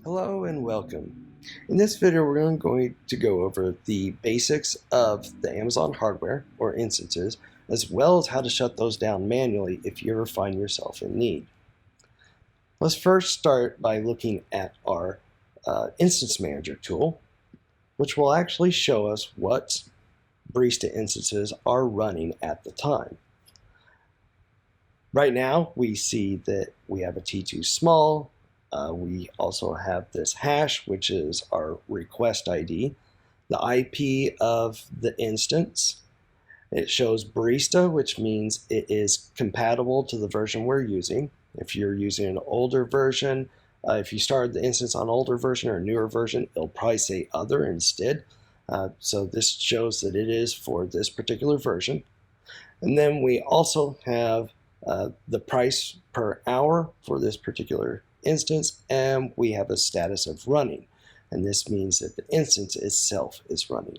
Hello and welcome. In this video we're going to go over the basics of the Amazon hardware or instances, as well as how to shut those down manually if you ever find yourself in need. Let's first start by looking at our Instance Manager tool, which will actually show us what Barista instances are running at the time. Right now we see that we have a T2 small. We also have this hash, which is our request ID, the IP of the instance. It shows Barista, which means it is compatible to the version we're using. If you're using an older version, if you started the instance on an older version or a newer version, it'll probably say other instead. So this shows that it is for this particular version. And then we also have the price per hour for this particular instance, and we have a status of running, and this means that the instance itself is running.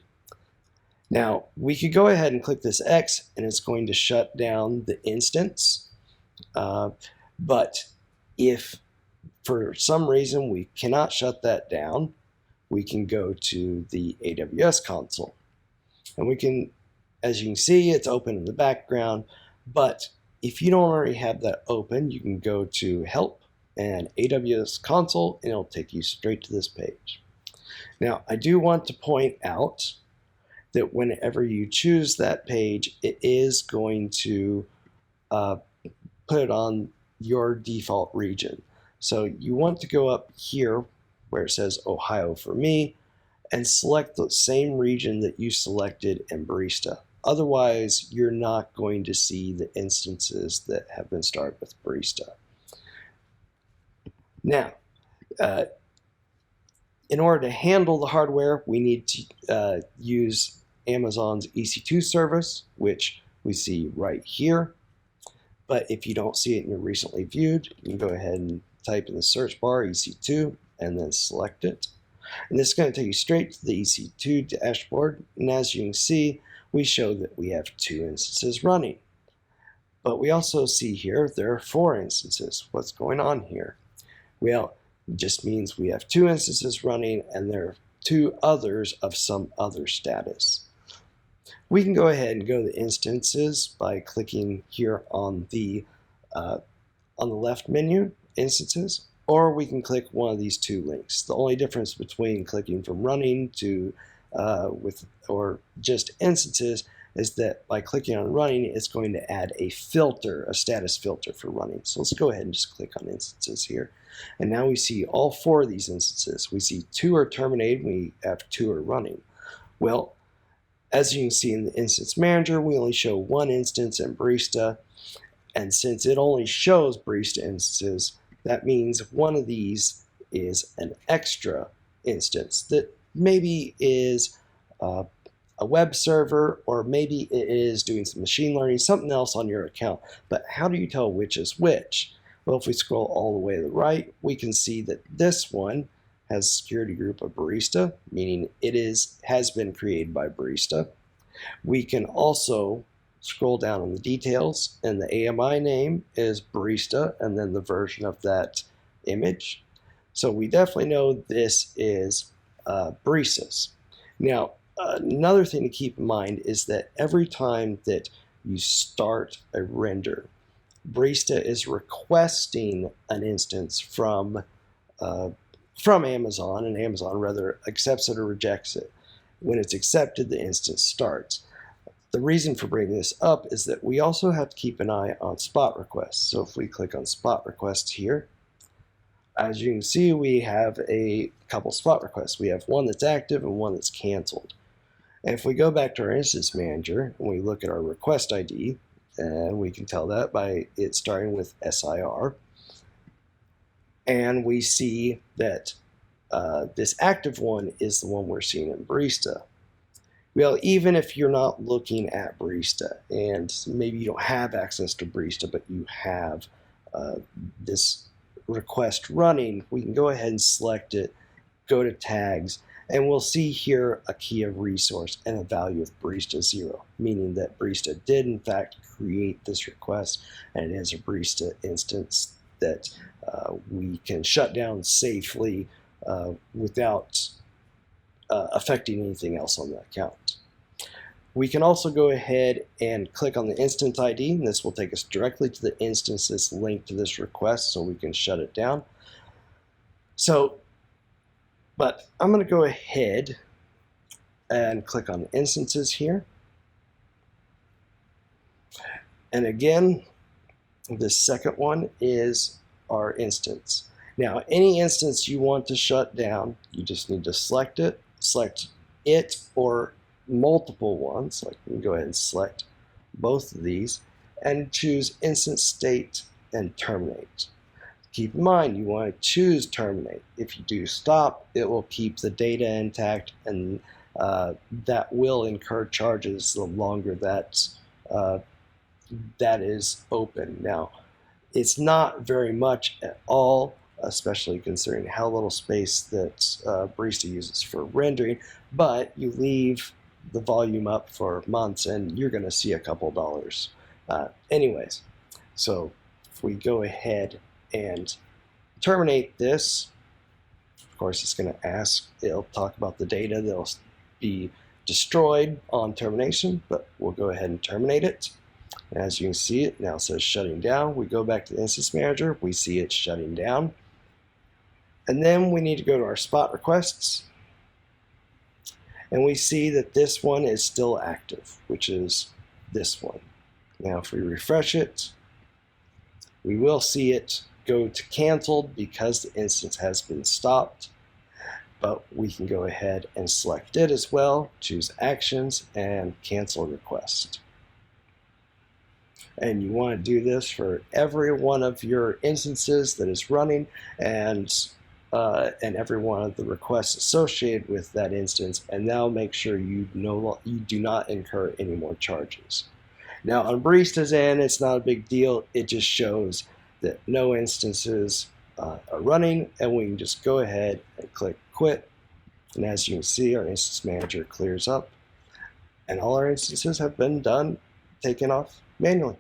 Now we could go ahead and click this X and it's going to shut down the instance, but if for some reason we cannot shut that down, we can go to the Aws console, and we can, as you can see, it's open in the background. But if you don't already have that open, you can go to help and Aws console, and it'll take you straight to this page. Now, I do want to point out that whenever you choose that page, it is going to put it on your default region. So you want to go up here where it says Ohio for me and select the same region that you selected in Barista. Otherwise, you're not going to see the instances that have been started with Barista. Now, in order to handle the hardware, we need to use Amazon's Ec2 service, which we see right here. But if you don't see it and you're recently viewed, you can go ahead and type in the search bar Ec2 and then select it. And this is going to take you straight to the Ec2 dashboard. And as you can see, we show that we have 2 instances running. But we also see here there are 4 instances. What's going on here? Well, it just means we have 2 instances running and there are 2 others of some other status. We can go ahead and go to the instances by clicking here on the left menu, instances, or we can click one of these 2 links. The only difference between clicking from running to or just instances is that by clicking on running, it's going to add a filter, a status filter for running. So let's go ahead and just click on instances here. And now we see all 4 of these instances. We see 2 are terminated, we have 2 are running. Well, as you can see in the instance manager, we only show 1 instance in Barista. And since it only shows Barista instances, that means one of these is an extra instance that maybe is a web server, or maybe it is doing some machine learning, something else on your account. But how do you tell which is which? Well, if we scroll all the way to the right, we can see that this one has security group of Barista, meaning it has been created by Barista. We can also scroll down on the details, and the AMI name is Barista, and then the version of that image. So we definitely know this is Barista's. Now, another thing to keep in mind is that every time that you start a render, Barista is requesting an instance from Amazon, and Amazon rather accepts it or rejects it. When it's accepted, the instance starts. The reason for bringing this up is that we also have to keep an eye on spot requests. So if we click on spot requests here, as you can see, we have a couple spot requests. We have one that's active and one that's canceled. And if we go back to our instance manager and we look at our request ID, and we can tell that by it starting with SIR, and we see that this active one is the one we're seeing in Barista. Well, even if you're not looking at Barista and maybe you don't have access to Barista, but you have this request running, we can go ahead and select it, go to tags, and we'll see here a key of resource and a value of Barista 0, meaning that Barista did in fact create this request, and it is a Barista instance that we can shut down safely without affecting anything else on the account. We can also go ahead and click on the instance ID, and this will take us directly to the instance that's linked to this request, so we can shut it down. But I'm going to go ahead and click on instances here. And again, the second one is our instance. Now, any instance you want to shut down, you just need to select it or multiple ones. Like, you can go ahead and select both of these and choose instance state and terminate. Keep in mind, you want to choose terminate. If you do stop, it will keep the data intact, and that will incur charges the longer that is open. Now, it's not very much at all, especially considering how little space that Barista uses for rendering, but you leave the volume up for months and you're going to see a couple dollars. Anyways, so if we go ahead and terminate this, of course it's going to ask, it'll talk about the data that'll be destroyed on termination, but we'll go ahead and terminate it. As you can see, it now says shutting down. We go back to the instance manager, we see it shutting down. And then we need to go to our spot requests, and we see that this one is still active, which is this one. Now if we refresh it, we will see it go to canceled because the instance has been stopped, but we can go ahead and select it as well, choose actions and cancel request. And you want to do this for every one of your instances that is running, and every one of the requests associated with that instance, and that'll make sure you do not incur any more charges. Now on Barista's end, it's not a big deal. It just shows that no instances are running, and we can just go ahead and click quit. And as you can see, our instance manager clears up, and all our instances have been taken off manually.